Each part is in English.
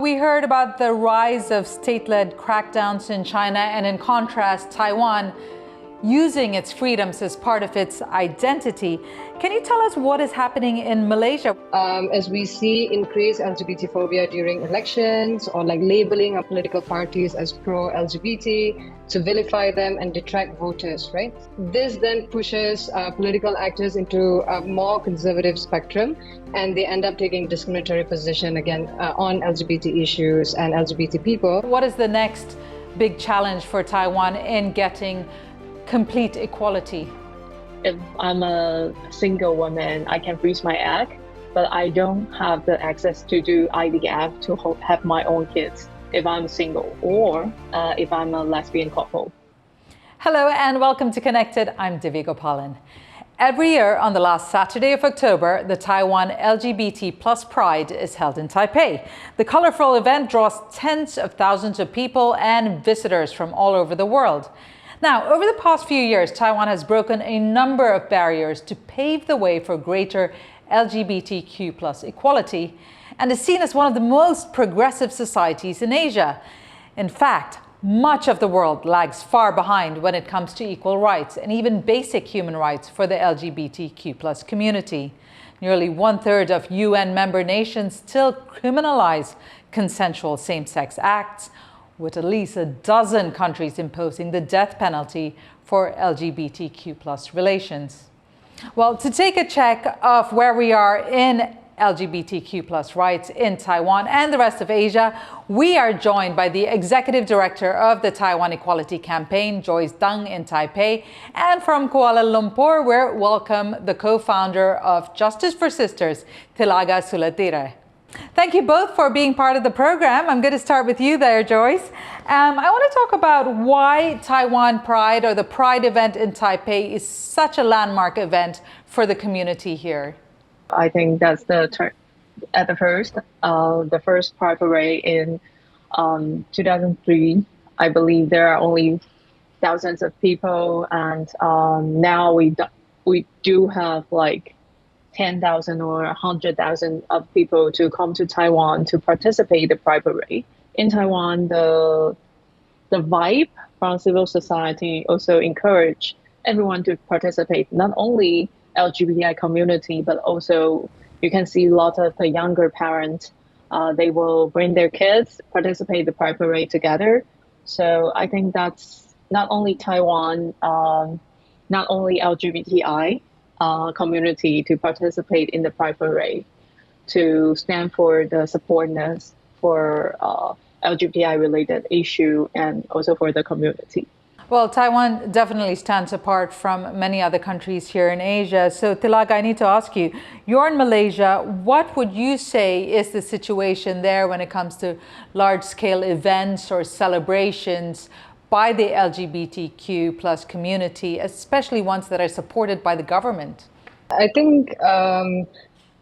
we heard about the rise of state-led crackdowns in China, and in contrast, Taiwan using its freedoms as part of its identity. Can you tell us what is happening in Malaysia? As we see increased LGBT phobia during elections, or like labeling of political parties as pro-LGBT to vilify them and detract voters, right? This then pushes political actors into a more conservative spectrum, and they end up taking discriminatory position again on LGBT issues and LGBT people. What is the next big challenge for Taiwan in getting complete equality? If I'm a single woman, I can freeze my egg, but I don't have the access to do IVF to have my own kids if I'm single, or if I'm a lesbian couple. Hello and welcome to Connected. I'm Divya Gopalan. Every year on the last Saturday of October, the Taiwan LGBT Pride is held in Taipei. The colorful event draws tens of thousands of people and visitors from all over the world. Now, over the past few years, Taiwan has broken a number of barriers to pave the way for greater LGBTQ+ equality, and is seen as one of the most progressive societies in Asia. In fact, much of the world lags far behind when it comes to equal rights and even basic human rights for the LGBTQ+ community. Nearly 1/3 of UN member nations still criminalize consensual same-sex acts, with at least a dozen countries imposing the death penalty for LGBTQ+ relations. Well, to take a check of where we are in LGBTQ+ rights in Taiwan and the rest of Asia, we are joined by the Executive Director of the Taiwan Equality Campaign, Joyce Deng in Taipei, and from Kuala Lumpur, we welcome the co-founder of Justice for Sisters, Tilaga Sulatire. Thank you both for being part of the program. I'm going to start with you there, Joyce. I want to talk about why Taiwan Pride, or the Pride event in Taipei, is such a landmark event for the community here. I think that's the first Pride parade in 2003. I believe there are only thousands of people, and now we do have like 10,000 or 100,000 of people to come to Taiwan to participate in the Pride parade. In Taiwan, the vibe from civil society also encourage everyone to participate, not only LGBTI community, but also you can see a lot of the younger parents. They will bring their kids, participate in the Pride parade together. So I think that's not only Taiwan, not only LGBTI community to participate in the Pride parade, to stand for the supportness for LGBTI related issue and also for the community. Well, Taiwan definitely stands apart from many other countries here in Asia. So Tilaga, I need to ask you, you're in Malaysia. What would you say is the situation there when it comes to large-scale events or celebrations by the LGBTQ+ community, especially ones that are supported by the government? I think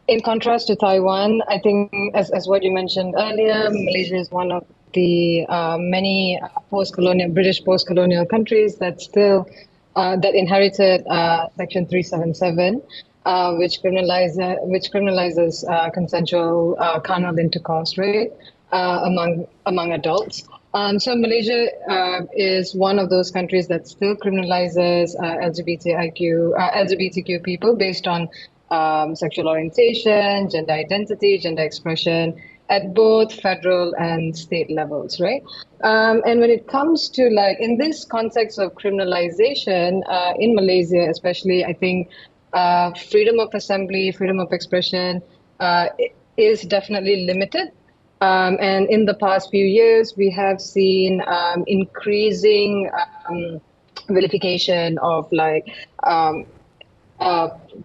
in contrast to Taiwan, I think as what you mentioned earlier, Malaysia is one of the many British post-colonial countries that still that inherited Section 377, which criminalizes consensual carnal intercourse, right, among adults. So Malaysia is one of those countries that still criminalizes LGBTQ people based on sexual orientation, gender identity, gender expression at both federal and state levels, right? And when it comes to like in this context of criminalization in Malaysia, especially, I think freedom of assembly, freedom of expression is definitely limited. And in the past few years, we have seen increasing vilification of like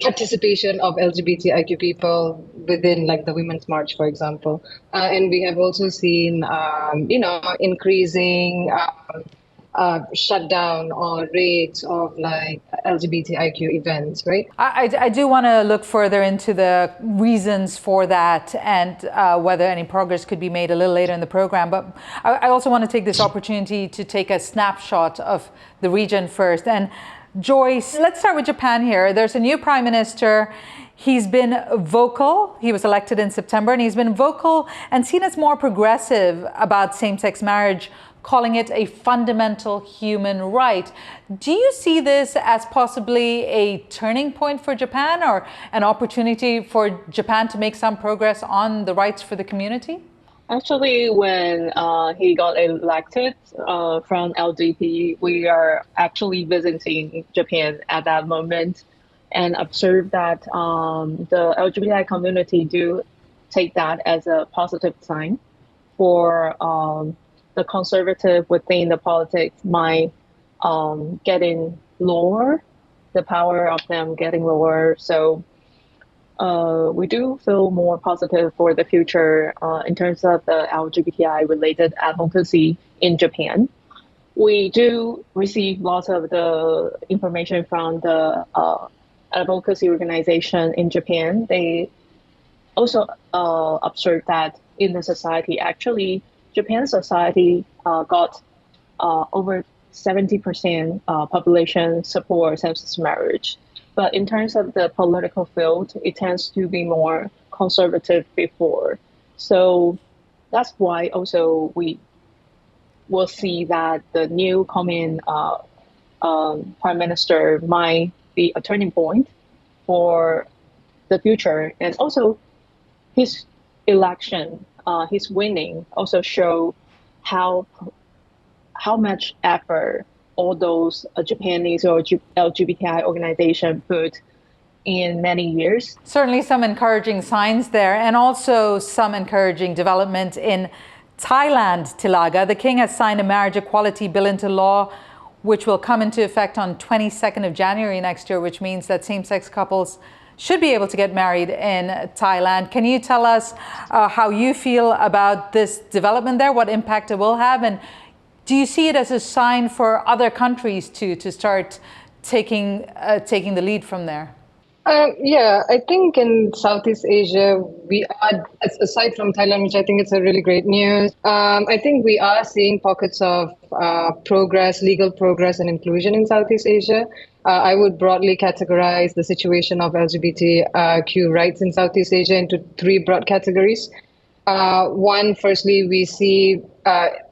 participation of LGBTIQ people within like the Women's March, for example. And we have also seen, increasing shutdown or raids of like LGBTIQ events, right? I do want to look further into the reasons for that and whether any progress could be made a little later in the program. But I also want to take this opportunity to take a snapshot of the region first. And Joyce, let's start with Japan here. There's a new prime minister. He's been vocal. He was elected in September, and he's been vocal and seen as more progressive about same-sex marriage, calling it a fundamental human right. Do you see this as possibly a turning point for Japan, or an opportunity for Japan to make some progress on the rights for the community? Actually, when he got elected from LDP, we are actually visiting Japan at that moment and observe that the LGBTI community do take that as a positive sign for the conservative within the politics might getting lower, the power of them getting lower. So we do feel more positive for the future in terms of the LGBTI related advocacy in Japan. We do receive lots of the information from the advocacy organization in Japan. They also observed that in the society, actually, Japan society got over 70% population support same-sex marriage. But in terms of the political field, it tends to be more conservative before. So that's why also we will see that the new coming prime minister might be a turning point for the future. And also his election, his winning also show how much effort all those Japanese or LGBTI organization put in many years. Certainly some encouraging signs there, and also some encouraging development in Thailand, Tilaga. The king has signed a marriage equality bill into law, which will come into effect on 22nd of January next year, which means that same-sex couples should be able to get married in Thailand. Can you tell us how you feel about this development there, what impact it will have, and do you see it as a sign for other countries to start taking the lead from there? Yeah, I think in Southeast Asia, we are, aside from Thailand, which I think it's a really great news, I think we are seeing pockets of progress, legal progress and inclusion in Southeast Asia. I would broadly categorize the situation of LGBTQ rights in Southeast Asia into three broad categories. One, firstly, we see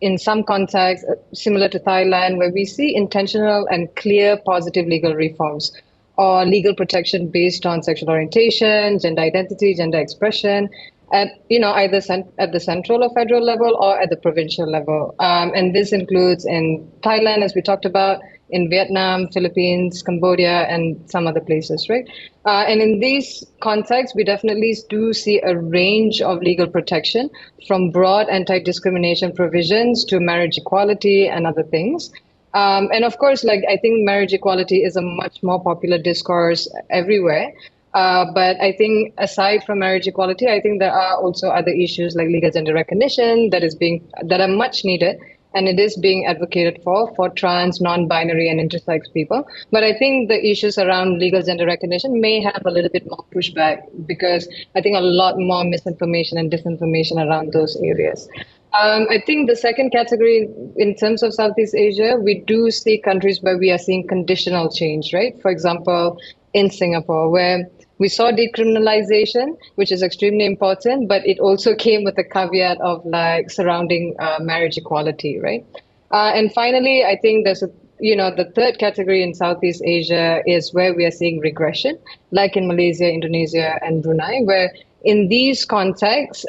in some contexts, similar to Thailand, where we see intentional and clear positive legal reforms or legal protection based on sexual orientation, gender identity, gender expression, at either at the central or federal level or at the provincial level. And this includes in Thailand, as we talked about, in Vietnam, Philippines, Cambodia, and some other places, right? And in these contexts, we definitely do see a range of legal protection, from broad anti-discrimination provisions to marriage equality and other things. And of course, I think marriage equality is a much more popular discourse everywhere. But I think aside from marriage equality, I think there are also other issues like legal gender recognition that are much needed, and it is being advocated for trans, non-binary, and intersex people. But I think the issues around legal gender recognition may have a little bit more pushback, because I think a lot more misinformation and disinformation around those areas. I think the second category, in terms of Southeast Asia, we do see countries where we are seeing conditional change, right? For example, in Singapore, where we saw decriminalization, which is extremely important, but it also came with a caveat of surrounding marriage equality, right? And finally, I think there's the third category in Southeast Asia is where we are seeing regression, like in Malaysia, Indonesia, and Brunei, where in these contexts,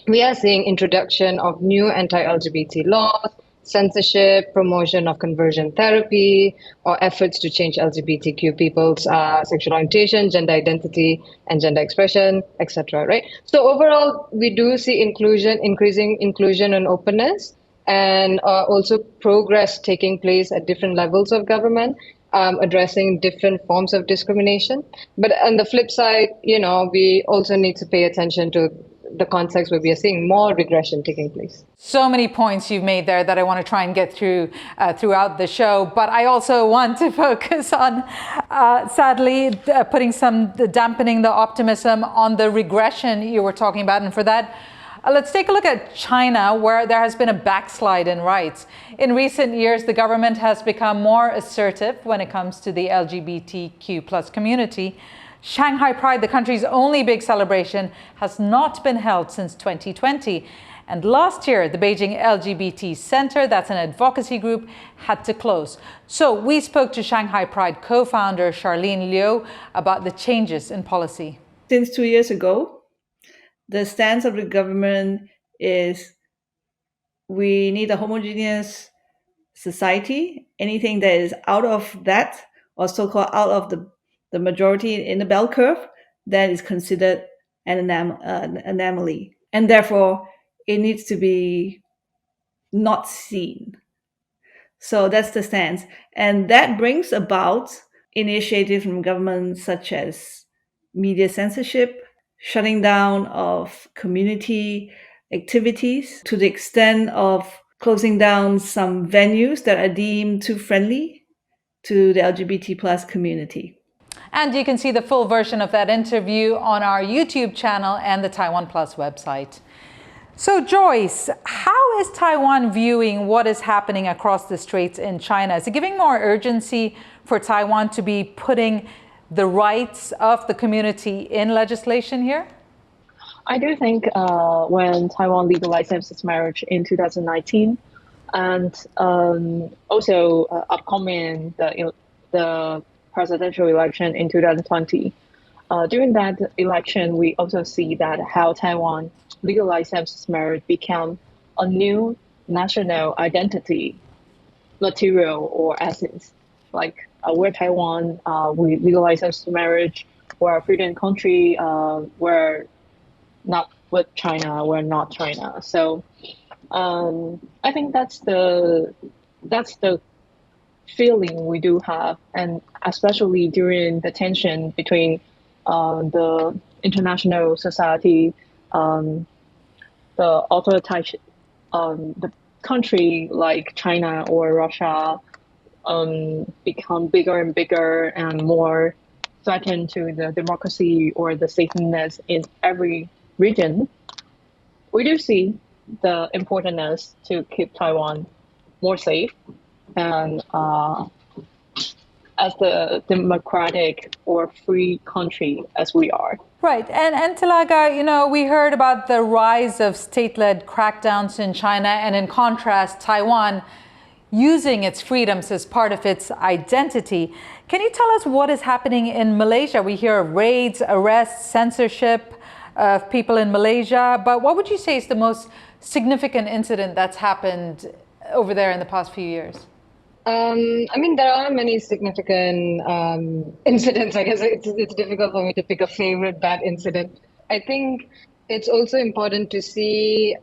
we are seeing introduction of new anti-LGBT laws, censorship, promotion of conversion therapy, or efforts to change LGBTQ people's sexual orientation, gender identity, and gender expression, etc. Right? So overall, we do see increasing inclusion and openness, and also progress taking place at different levels of government, addressing different forms of discrimination. But on the flip side, we also need to pay attention to the context where we are seeing more regression taking place. So many points you've made there that I want to try and get through throughout the show, but I also want to focus on, sadly, dampening the optimism on the regression you were talking about. And for that, let's take a look at China, where there has been a backslide in rights. In recent years, the government has become more assertive when it comes to the LGBTQ plus community. Shanghai Pride, the country's only big celebration, has not been held since 2020. And last year, the Beijing LGBT Center, that's an advocacy group, had to close. So we spoke to Shanghai Pride co-founder Charlene Liu about the changes in policy. Since 2 years ago, the stance of the government is we need a homogeneous society. Anything that is out of that, or so-called out of the majority in the bell curve, that is considered an anomaly. And therefore, it needs to be not seen. So that's the stance. And that brings about initiatives from governments such as media censorship, shutting down of community activities to the extent of closing down some venues that are deemed too friendly to the LGBT plus community. And you can see the full version of that interview on our YouTube channel and the TaiwanPlus website. So Joyce, how is Taiwan viewing what is happening across the straits in China? Is it giving more urgency for Taiwan to be putting the rights of the community in legislation here? I do think when Taiwan legalized same-sex marriage in 2019, and also upcoming the presidential election in 2020, during that election, we also see that how Taiwan legalized same-sex marriage became a new national identity material or essence. Like we're Taiwan, we legalize same-sex marriage, we're a freedom country, we're not with China, we're not China. So I think that's the feeling we do have, and especially during the tension between the international society, the authoritarian, the country like China or Russia become bigger and bigger and more threatened to the democracy or the safeness in every region. We do see the importance to keep Taiwan more safe and as the democratic or free country as we are. Right. And Tilaga, we heard about the rise of state-led crackdowns in China, and in contrast, Taiwan using its freedoms as part of its identity. Can you tell us what is happening in Malaysia? We hear of raids, arrests, censorship of people in Malaysia, but what would you say is the most significant incident that's happened over there in the past few years? There are many significant incidents. I guess it's difficult for me to pick a favorite bad incident. I think it's also important to see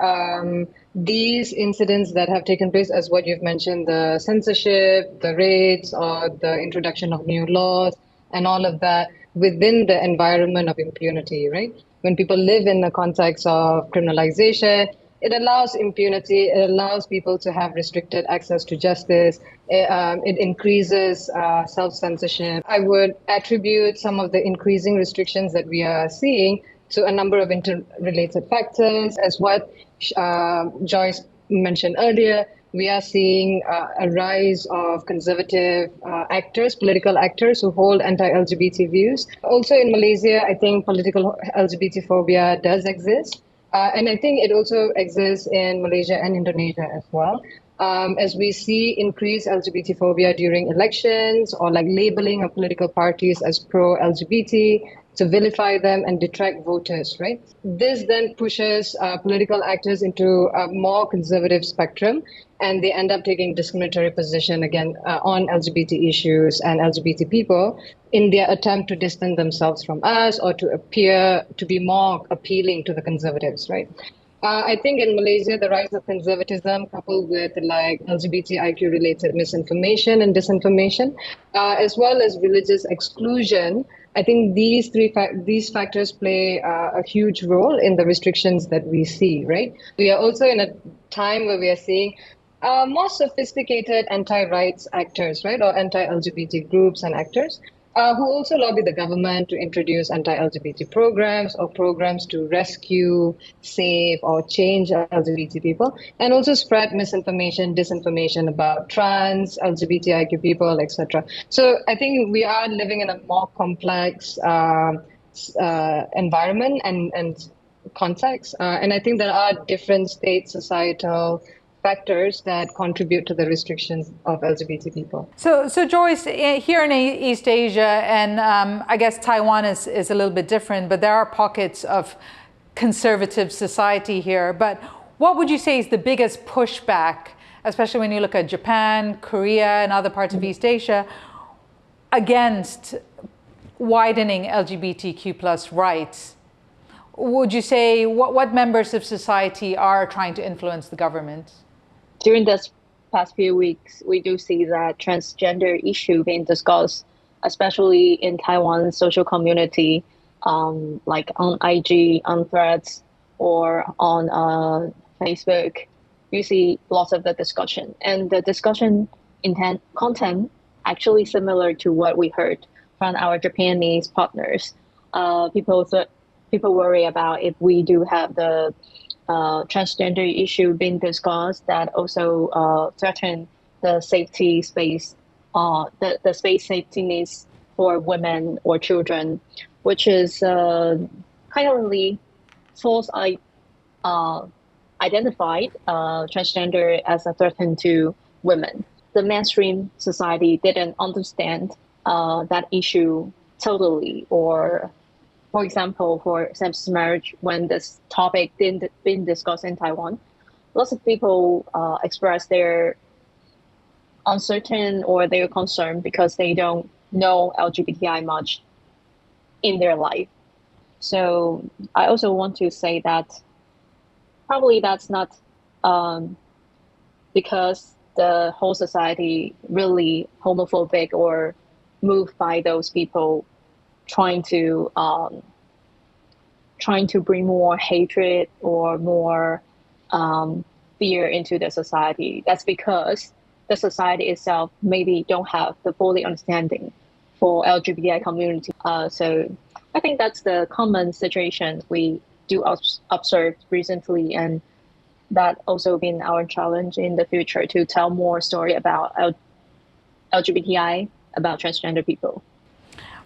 these incidents that have taken place as what you've mentioned, the censorship, the raids, or the introduction of new laws, and all of that within the environment of impunity, right? When people live in the context of criminalization, it allows impunity, it allows people to have restricted access to justice, it increases self-censorship. I would attribute some of the increasing restrictions that we are seeing to a number of interrelated factors. As what Joyce mentioned earlier, we are seeing a rise of conservative actors, political actors who hold anti-LGBT views. Also in Malaysia, I think political LGBT phobia does exist. And I think it also exists in Malaysia and Indonesia as well. As we see increased LGBT phobia during elections, or like labeling of political parties as pro-LGBT to vilify them and detract voters, right? This then pushes political actors into a more conservative spectrum, and they end up taking discriminatory position again on LGBT issues and LGBT people in their attempt to distance themselves from us or to appear to be more appealing to the conservatives, right? I think in Malaysia, the rise of conservatism coupled with like LGBTIQ related misinformation and disinformation, as well as religious exclusion, I think these factors play a huge role in the restrictions that we see, right? We are also in a time where we are seeing more sophisticated anti-rights actors, right? Or anti-LGBT groups and actors. who also lobby the government to introduce anti-LGBT programs or programs to rescue, save, or change LGBT people, and also spread misinformation, disinformation about trans, LGBTIQ people, etc. So I think we are living in a more complex environment and context, and I think there are different state societal factors that contribute to the restrictions of LGBT people. So Joyce, here in East Asia, and I guess Taiwan is a little bit different, but there are pockets of conservative society here. But what would you say is the biggest pushback, especially when you look at Japan, Korea, and other parts of East Asia, against widening LGBTQ plus rights? Would you say what members of society are trying to influence the government? During this past few weeks, we do see that transgender issue being discussed, especially in Taiwan's social community, like on IG, on Threads, or on Facebook. You see lots of the discussion, and the discussion content actually similar to what we heard from our Japanese partners. People worry about if we do have the transgender issue being discussed, that also threaten the safety space, the space safety needs for women or children, which is currently false identified transgender as a threat to women. The mainstream society didn't understand that issue totally, or for example, for same-sex marriage, when this topic didn't been discussed in Taiwan, lots of people express their uncertain or their concern because they don't know LGBTI much in their life. So I also want to say that probably that's not because the whole society really homophobic or moved by those people trying to bring more hatred or more fear into the society. That's because the society itself maybe don't have the fully understanding for LGBTI community. So I think that's the common situation we do observe recently, and that also been our challenge in the future to tell more story about LGBTI, about transgender people.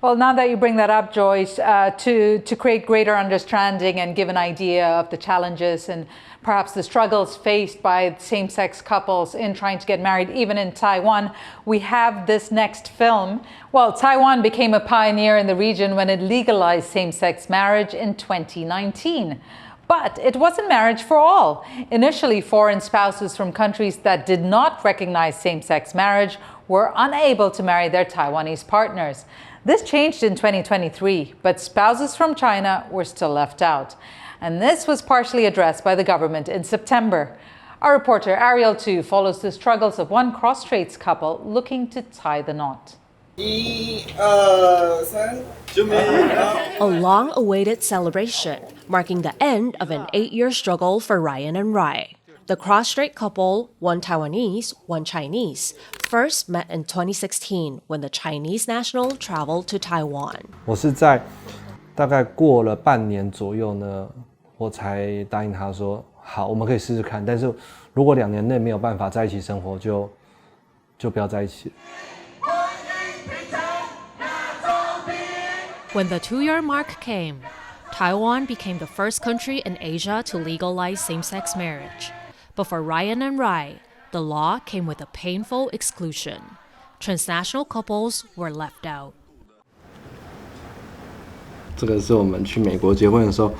Well, now that you bring that up, Joyce, to create greater understanding and give an idea of the challenges and perhaps the struggles faced by same-sex couples in trying to get married, even in Taiwan, we have this next film. Well, Taiwan became a pioneer in the region when it legalized same-sex marriage in 2019. But it wasn't marriage for all. Initially, foreign spouses from countries that did not recognize same-sex marriage were unable to marry their Taiwanese partners. This changed in 2023, but spouses from China were still left out. And this was partially addressed by the government in September. Our reporter Ariel Tu follows the struggles of one cross-strait couple looking to tie the knot. A long-awaited celebration, marking the end of an 8-year struggle for Ryan and Rai. The cross-strait couple, one Taiwanese, one Chinese, first met in 2016 when the Chinese national traveled to Taiwan. 我是在大概过了半年左右呢，我才答应他说，好，我们可以试试看，但是如果2年内没有办法在一起生活，就不要在一起。When the 2-year mark came, Taiwan became the first country in Asia to legalize same-sex marriage. But for Ryan and Rai, the law came with a painful exclusion. Transnational couples were left out. 这个是我们去美国结婚的时候，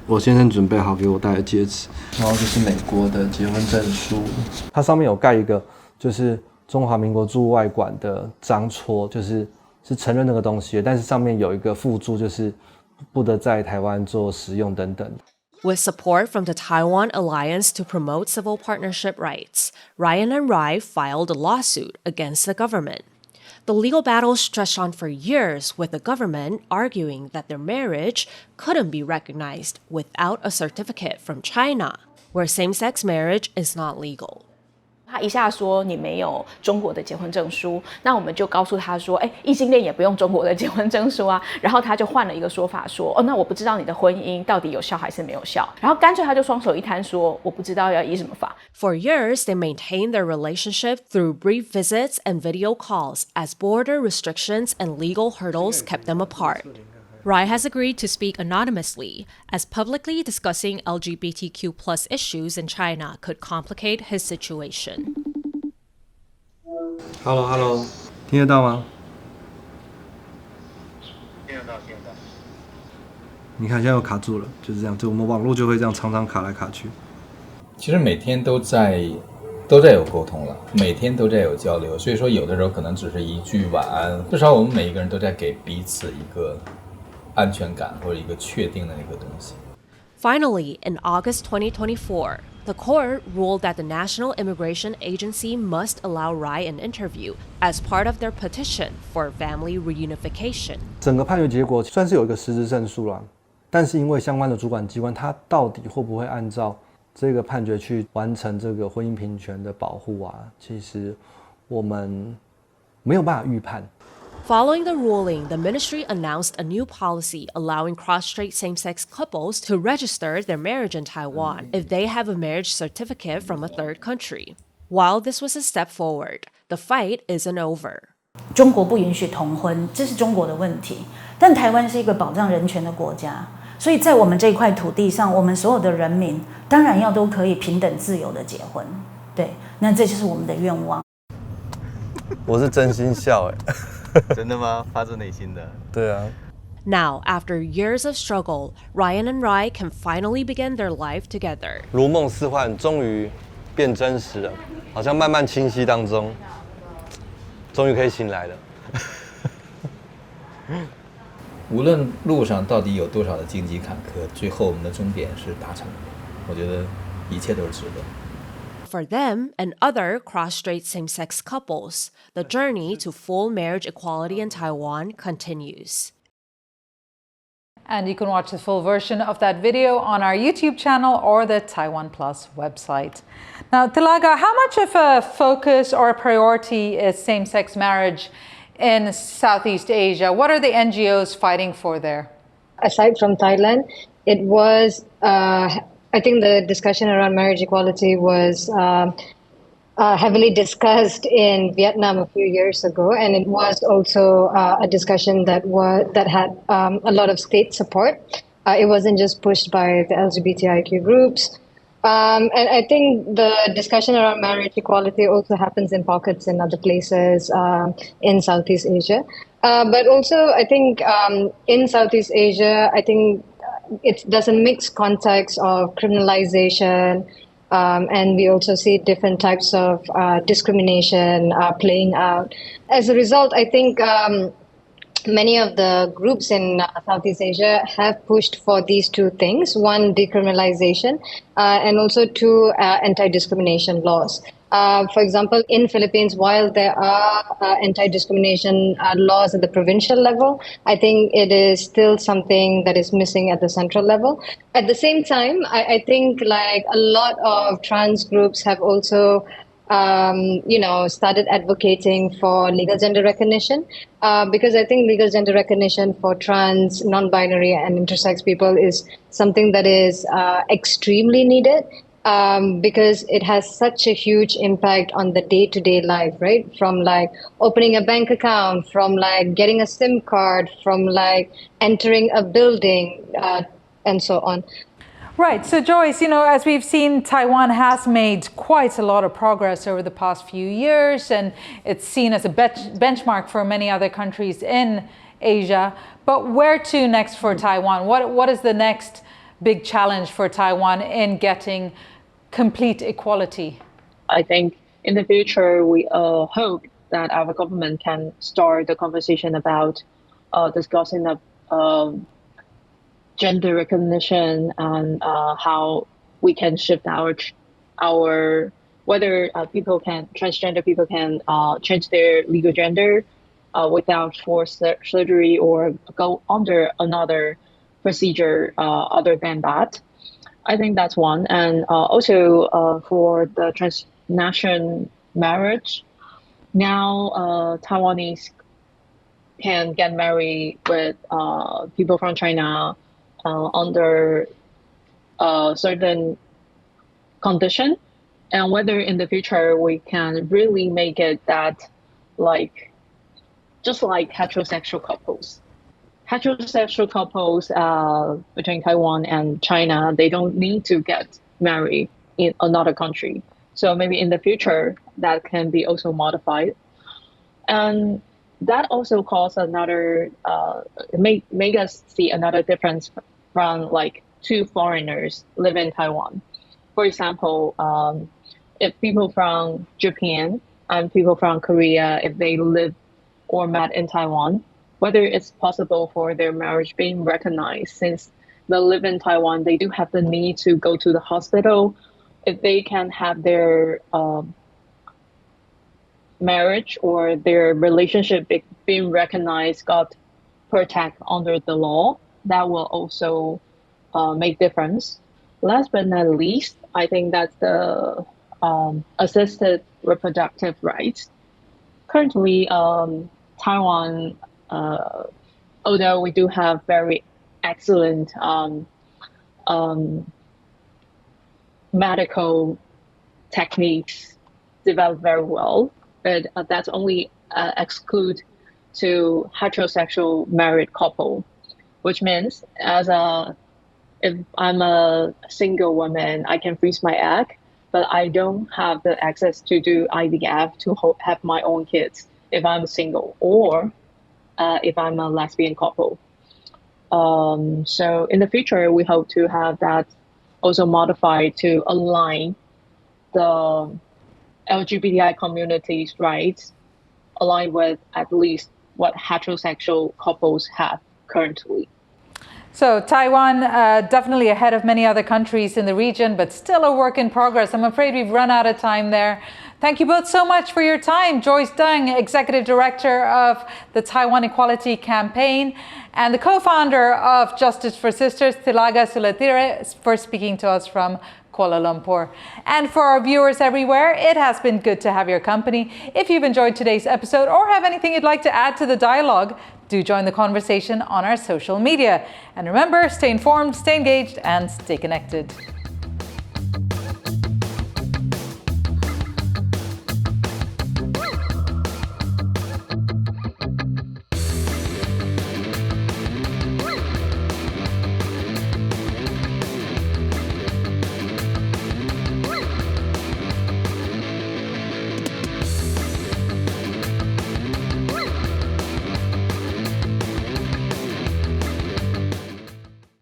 我先生准备好给我戴的戒指，然后就是美国的结婚证书，它上面有盖一个就是中华民国驻外馆的章戳，是承认那个东西，但是上面有一个附注，就是不得在台湾做使用等等。With support from the Taiwan Alliance to promote civil partnership rights, Ryan and Rai filed a lawsuit against the government. The legal battle stretched on for years, with the government arguing that their marriage couldn't be recognized without a certificate from China, where same-sex marriage is not legal. 他一下说你没有中国的结婚证书，那我们就告诉他说，异性恋也不用中国的结婚证书啊。然后他就换了一个说法说，那我不知道你的婚姻到底有效还是没有效。然后干脆他就双手一摊说，我不知道要依什么法。For years, they maintained their relationship through brief visits and video calls as border restrictions and legal hurdles kept them apart. Rai has agreed to speak anonymously, as publicly discussing LGBTQ plus issues in China could complicate his situation. Hello， 听得到吗？听得到。你看现在又卡住了，就是这样，就我们网络就会这样常常卡来卡去。其实每天都在有沟通了，每天都在有交流，所以说有的时候可能只是一句晚安，至少我们每一个人都在给彼此一个安全感或者一个确定的那个东西。Finally, in August 2024, the court ruled that the National Immigration Agency must allow Rai an interview as part of their petition for family reunification. 整个判决结果算是有一个实质胜诉了，但是因为相关的主管机关，它到底会不会按照这个判决去完成这个婚姻平权的保护啊？其实我们没有办法预判。Following the ruling, the ministry announced a new policy allowing cross-strait same-sex couples to register their marriage in Taiwan if they have a marriage certificate from a third country. While this was a step forward, the fight isn't over. 中国不允许同婚，这是中国的问题。但台湾是一个保障人权的国家，所以在我们这块土地上，我们所有的人民当然要都可以平等自由的结婚。对，那这就是我们的愿望。我是真心笑真的吗？发自内心的。对啊。Now, after years of struggle, Ryan and Rai can finally begin their life together. 如梦似幻，终于变真实了，好像慢慢清晰当中，终于可以醒来了。无论路上到底有多少的荆棘坎坷，最后我们的终点是达成的。我觉得一切都是值得。For them and other cross-strait same-sex couples, the journey to full marriage equality in Taiwan continues. And you can watch the full version of that video on our YouTube channel or the TaiwanPlus website. Now, Tilaga, how much of a focus or a priority is same-sex marriage in Southeast Asia? What are the NGOs fighting for there? Aside from Thailand, it was, I think the discussion around marriage equality was heavily discussed in Vietnam a few years ago, and it was also a discussion that had a lot of state support. It wasn't just pushed by the LGBTIQ groups. And I think the discussion around marriage equality also happens in pockets in other places in Southeast Asia. But also, I think in Southeast Asia, I think there's a mixed context of criminalization, and we also see different types of discrimination playing out. As a result, I think many of the groups in Southeast Asia have pushed for these two things: one, decriminalization, and also two, anti-discrimination laws. For example, in Philippines, while there are anti-discrimination laws at the provincial level, I think it is still something that is missing at the central level. At the same time, I think like a lot of trans groups have also started advocating for legal gender recognition, because I think legal gender recognition for trans, non-binary, and intersex people is something that is extremely needed. Because it has such a huge impact on the day-to-day life, right? From like opening a bank account, from like getting a SIM card, from like entering a building, and so on. Right. So Joyce, as we've seen, Taiwan has made quite a lot of progress over the past few years, and it's seen as a benchmark for many other countries in Asia. But where to next for Taiwan? What is the next big challenge for Taiwan in getting complete equality? I think in the future, we hope that our government can start the conversation about discussing gender recognition and how we can shift our whether transgender people can change their legal gender without forced surgery or go under another procedure other than that. I think that's one. And also for the national marriage. Now, Taiwanese can get married with people from China under certain condition, and whether in the future we can really make it that like just like heterosexual couples. Heterosexual couples between Taiwan and China, they don't need to get married in another country. So maybe in the future that can be also modified, and that also cause another make us see another difference from like two foreigners live in Taiwan. For example, if people from Japan and people from Korea, if they live or met in Taiwan, whether it's possible for their marriage being recognized, since they live in Taiwan, they do have the need to go to the hospital. If they can have their marriage or their relationship being recognized, got protected under the law, that will also make difference. Last but not least, I think that's the assisted reproductive rights. Currently, Taiwan, although we do have very excellent medical techniques developed very well, but that's only exclude to heterosexual married couple, which means if I'm a single woman, I can freeze my egg, but I don't have the access to do IVF to have my own kids if I'm single, or if I'm a lesbian couple. So in the future, we hope to have that also modified to align the LGBTI community's rights, aligned with at least what heterosexual couples have currently. So Taiwan, definitely ahead of many other countries in the region, but still a work in progress. I'm afraid we've run out of time there. Thank you both so much for your time. Joyce Deng, Executive Director of the Taiwan Equality Campaign, and the co-founder of Justice for Sisters, Tilaga Sulatire, for speaking to us from Kuala Lumpur. And for our viewers everywhere, it has been good to have your company. If you've enjoyed today's episode or have anything you'd like to add to the dialogue, do join the conversation on our social media. And remember, stay informed, stay engaged, and stay connected.